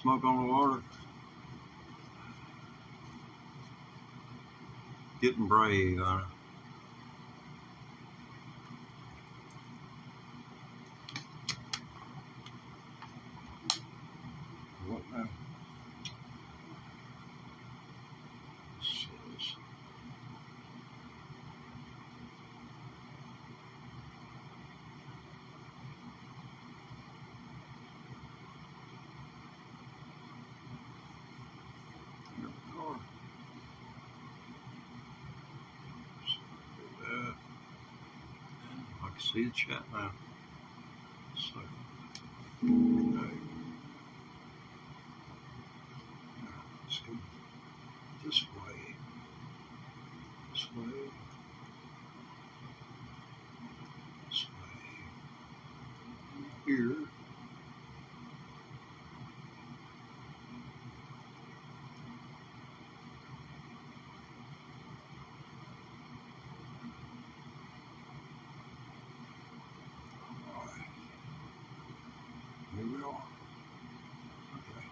Smoke on the water. Getting brave, huh? What now? I can see the chat now. So, okay. Let's go this way. This way. This way. Here. Here we are. Okay.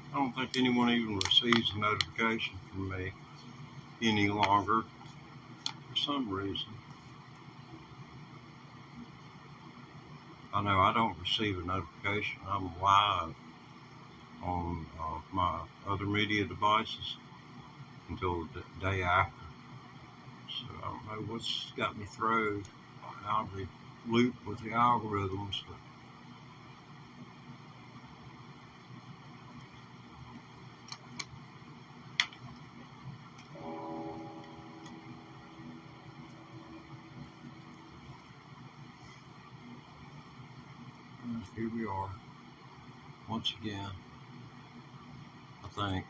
I don't think anyone even receives a notification from me any longer for some reason. I know I don't receive a notification. I'm live on my other media devices until the day after. So I don't know what's got me thrown out of the loop with the algorithms, but here we are once again. I think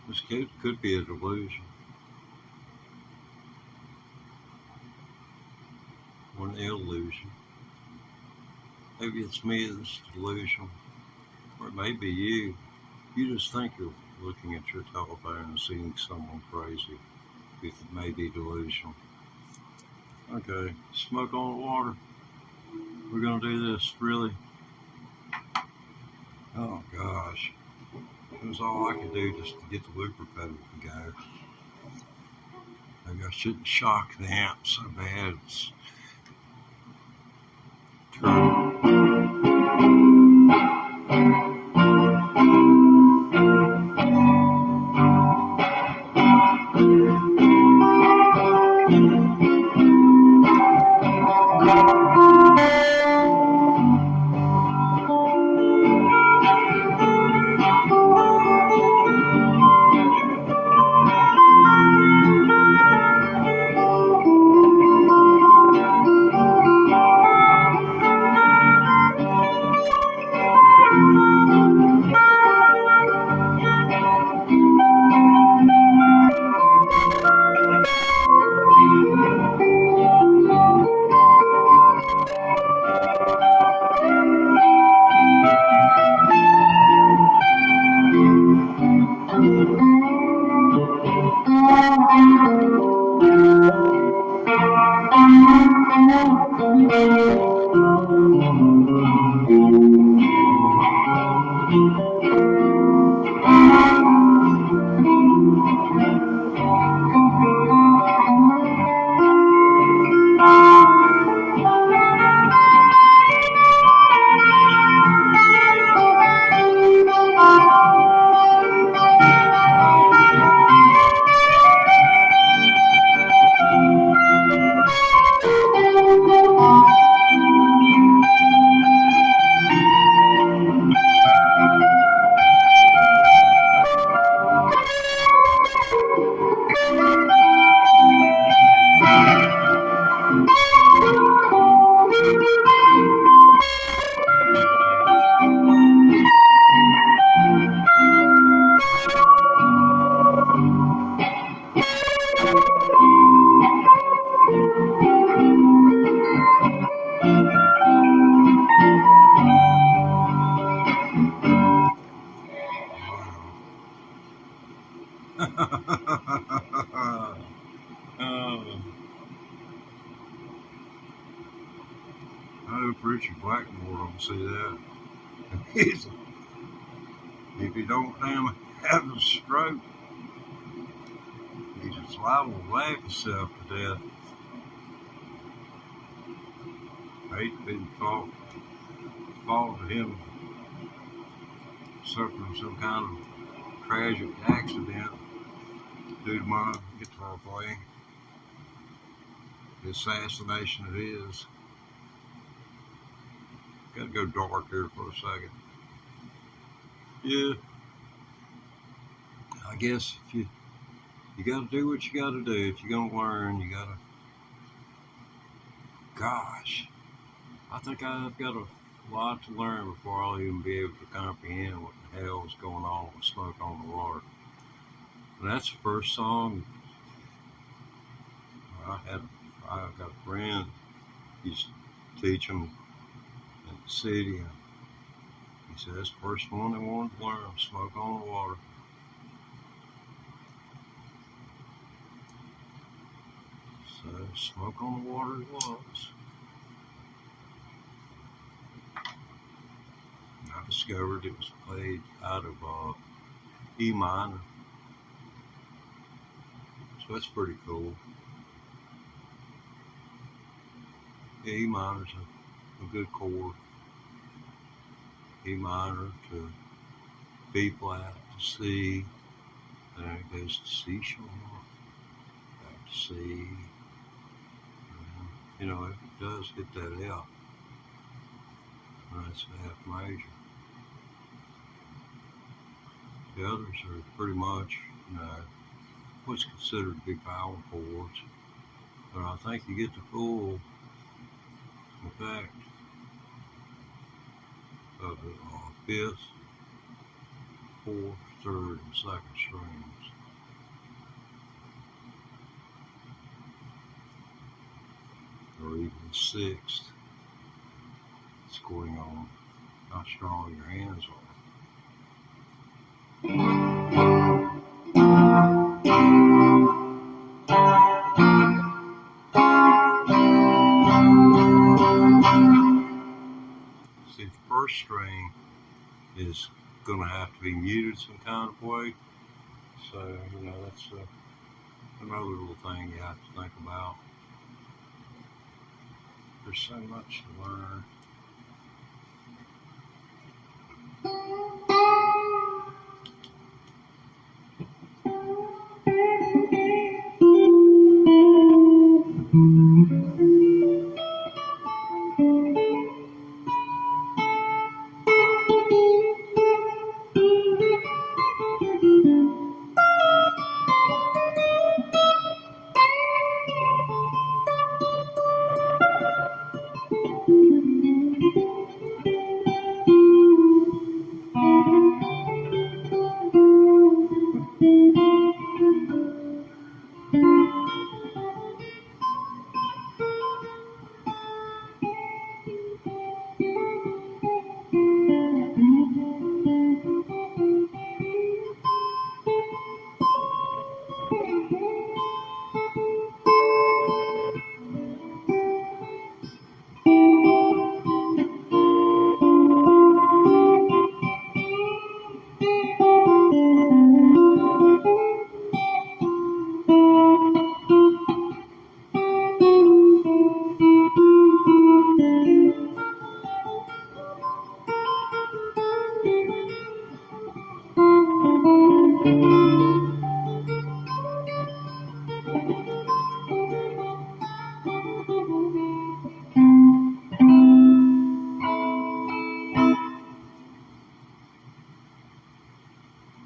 this could be a delusion, or an illusion. Maybe it's me that's delusional, or it may be you. You just think you're looking at your telephone and seeing someone crazy. It may be delusional. Okay, smoke on the water. We're gonna do this, really. Oh gosh, it was all I could do just to get the looper pedal to go. Maybe I shouldn't shock the amp so bad. It's I hope Richard Blackmore don't see that. He's, if he don't damn have a stroke, he's just liable to laugh himself to death. I hate to be the fault of him suffering some kind of tragic accident due to my guitar playing. The assassination it is. Gotta go dark here for a second. Yeah, I guess if you gotta do what you gotta do. If you're gonna learn, you gotta. Gosh, I think I've got a lot to learn before I'll even be able to comprehend what the hell is going on with Smoke on the Water. And that's the first song. I got a friend. He used to teach them in the city. And he said that's the first one they wanted to learn, Smoke on the Water. So Smoke on the Water it was. And I discovered it was played out of E minor. So that's pretty cool. Yeah, E minor's a good chord. E minor to B flat to C, then it goes to C sharp, back to C. You know, it does hit that F. And that's the F major. The others are pretty much, you know, what's considered to be power chords. But I think you get the full effect of the fifth, fourth, third, and second strings. Or even the sixth. It's going on how strong your hands are. See, the first string is going to have to be muted some kind of way. So, you know, another little thing you have to think about. There's so much to learn.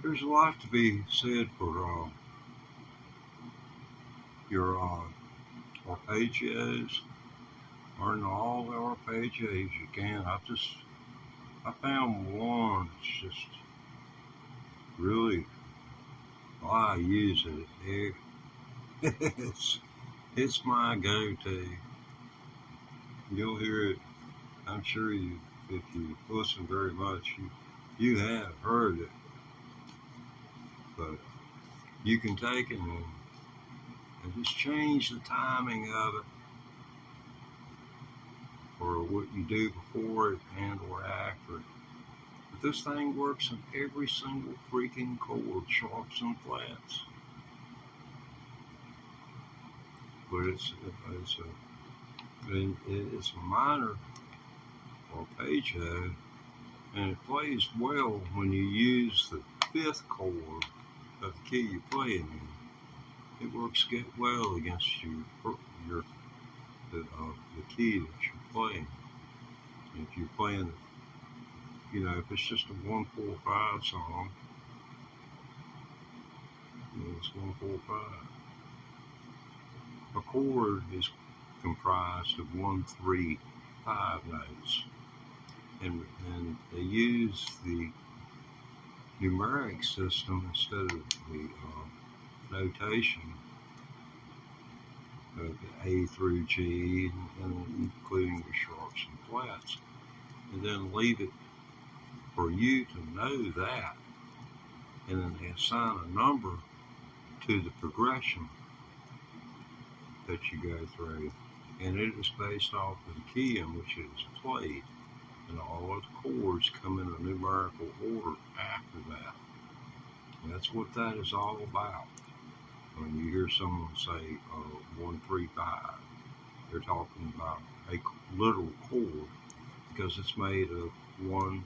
There's a lot to be said for your arpeggios. Learn all the arpeggios you can. I found one that's just really, well, I use it. It's my go-to. You'll hear it. I'm sure if you listen very much, you have heard it. But you can take it and just change the timing of it, or what you do before it and or after it. But this thing works in every single freaking chord, sharps and flats. But it's a minor arpeggio, and it plays well when you use the fifth chord of the key you're playing in. It works well against the key that you're playing. If you're playing, if it's just a 1-4-5 song, it's 1-4-5. A chord is comprised of 1-3-5 notes, and they use the numeric system instead of the notation of A through G, and including the sharps and flats, and then leave it for you to know that, and then they assign a number to the progression that you go through, and it is based off of the key in which it is played, and all of the chords come in a numerical order after that. And that's what that is all about. When you hear someone say 1-3-5, they're talking about a literal chord, because it's made of 1,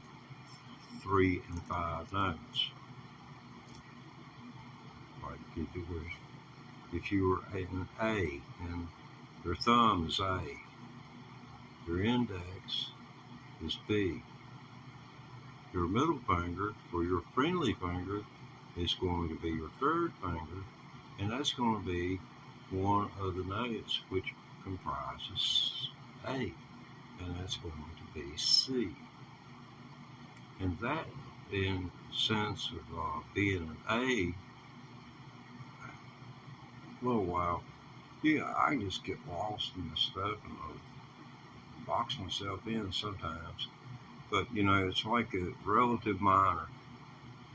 3, and 5 notes. Like if you were an A and your thumb is A, your index is B, your middle finger or your friendly finger is going to be your third finger, and that's going to be one of the notes which comprises A, and that's going to be C. And that, in sense of being an A, a little while, I just get lost in this stuff and box myself in sometimes. But it's like a relative minor.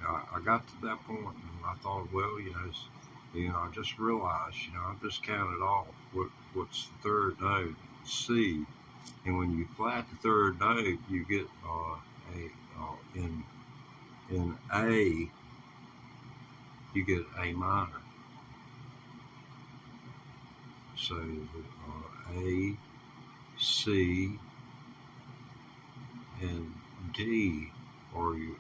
I got to that point and I thought, well, I just realized, I just counted off what's the third note, C, and when you flat the third note, you get in A, you get A minor. So A, C, and D are your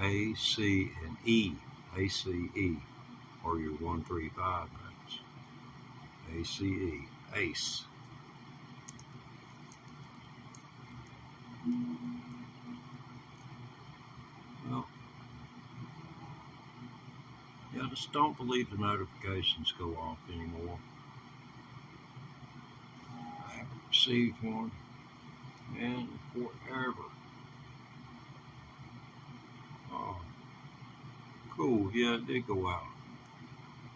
A, C, and E. A, C, E are your 1, 3, 5 notes. A, C, E, ACE. Well, yeah, just don't believe the notifications go off anymore. I haven't received one in forever. Oh, cool. Yeah, it did go out.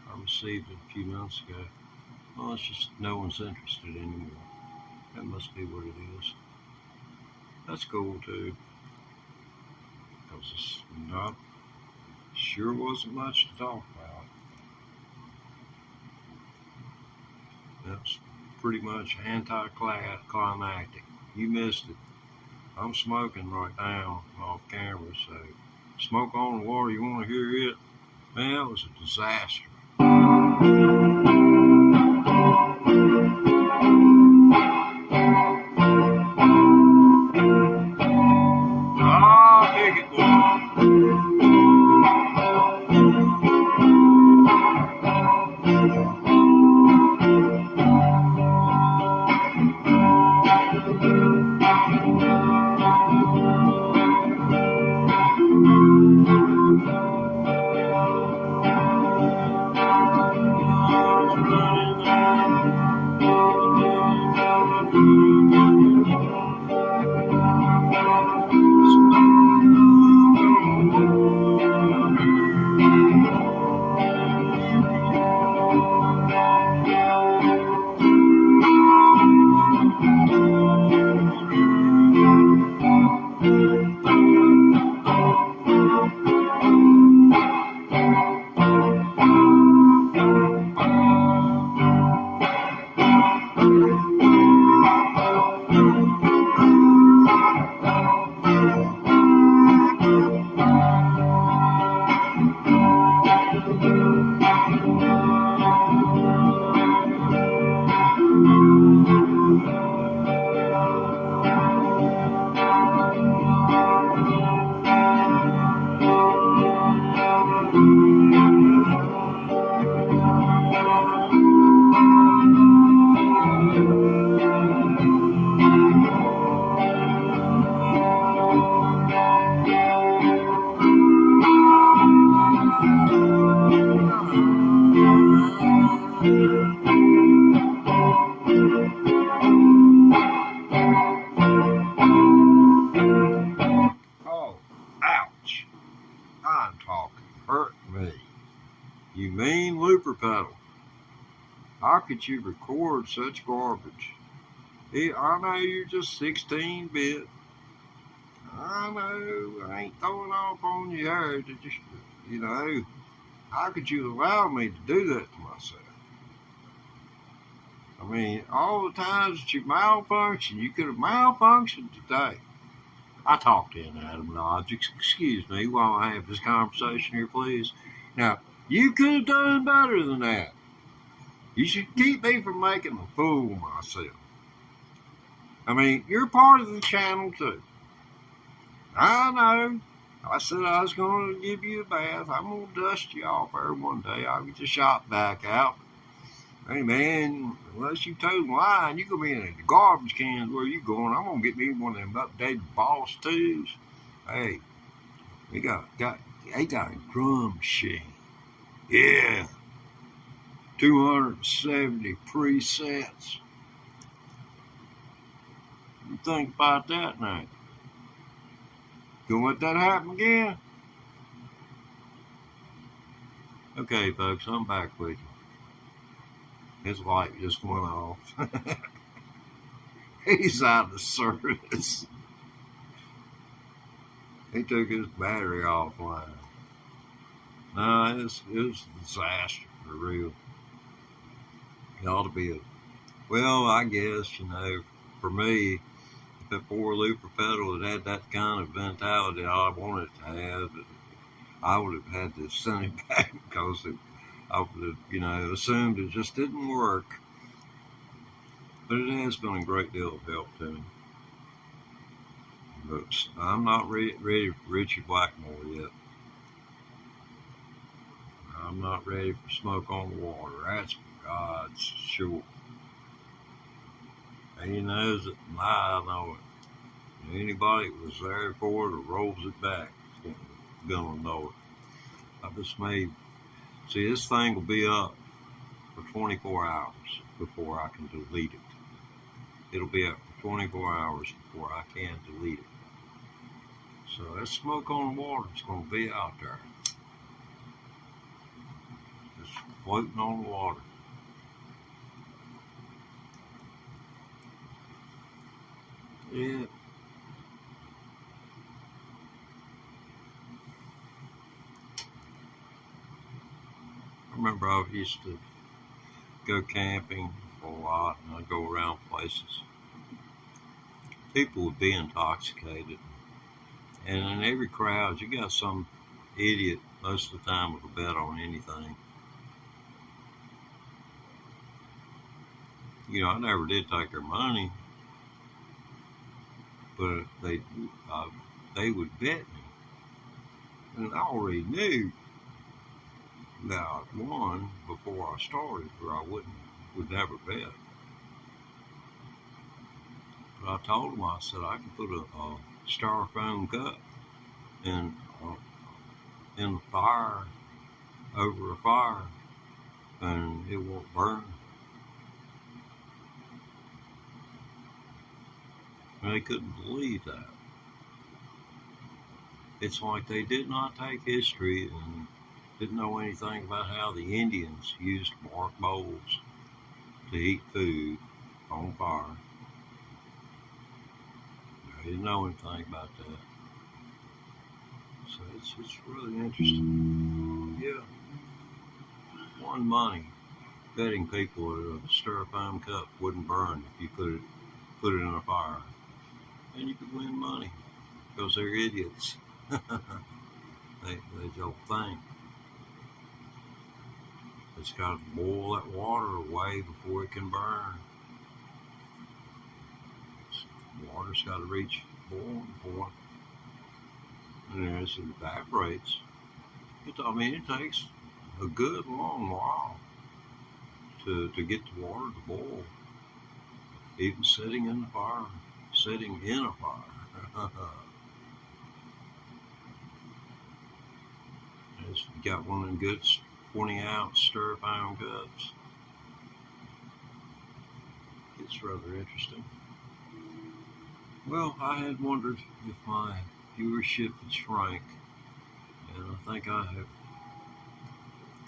I received it a few months ago. Well, it's just no one's interested anymore. That must be what it is. That's cool too. Because it's not, sure wasn't much to talk about. That's pretty much anticlimactic. You missed it. I'm smoking right now off camera, so smoke on the water. You want to hear it? Man, that was a disaster. Ah, dig it, boy. Oh, ouch. I'm talking. Hurt me. You mean looper pedal. How could you record such garbage? I know you're just 16-bit. I know I ain't throwing off on you here to just, how could you allow me to do that to myself? I mean, all the times that you malfunction, you could have malfunctioned today. I talked in Adam Logics. Excuse me while I have this conversation here, please. Now, you could have done better than that. You should keep me from making a fool of myself. I mean, you're part of the channel too. I know. I said I was going to give you a bath. I'm going to dust you off there one day. I'll get the shop back out. Hey, man, unless you toe the line, you're going to be in the garbage cans where you going. I'm going to get me one of them updated Boss 2s. Hey, they got a drum machine. Yeah. 270 presets. You think about that now. Gonna let that happen again? Okay, folks, I'm back with you. His light just went off. He's out of service. He took his battery offline. No, it was a disaster for real. It ought to be well, I guess, for me, if that four looper pedal had that kind of mentality I wanted it to have, I would have had to send it back because I would have, assumed it just didn't work. But it has been a great deal of help to me. But I'm not ready for Richie Blackmore yet. I'm not ready for Smoke on the Water. That's for God's sure. He knows it, and I know it. And anybody that was there for it or rolls it back is gonna know it. I just made. See, this thing will be up for 24 hours before I can delete it. It'll be up for 24 hours before I can delete it. So that Smoke on the Water is going to be out there. Just floating on the water. Yeah. I remember I used to go camping a lot, and I'd go around places. People would be intoxicated. And in every crowd, you got some idiot most of the time with a bet on anything. I never did take their money, but they would bet me. And I already knew that I'd won before I started, or I would never bet. But I told them, I said, I can put a styrofoam cup in the fire, over a fire, and it won't burn. And they couldn't believe that. It's like they did not take history and didn't know anything about how the Indians used bark bowls to heat food on fire. They didn't know anything about that. So it's really interesting. Yeah. Won money betting people that a styrofoam cup wouldn't burn if you put it in a fire. And you could win money because they're idiots. they don't think. It's got to boil that water away before it can burn. The water's got to reach boiling point. And as it evaporates, it takes a good long while to get the water to boil. Even sitting in a fire. You got one of them good 20-ounce styrofoam cups. It's rather interesting. Well, I had wondered if my viewership had shrank, and I think I have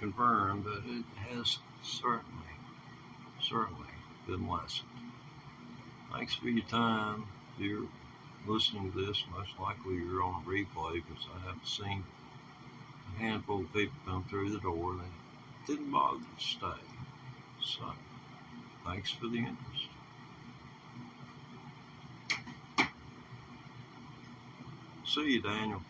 confirmed that it has certainly been lessened. Thanks for your time. If you're listening to this, most likely you're on a replay because I haven't seen a handful of people come through the door that didn't bother to stay. So, thanks for the interest. See you, Daniel.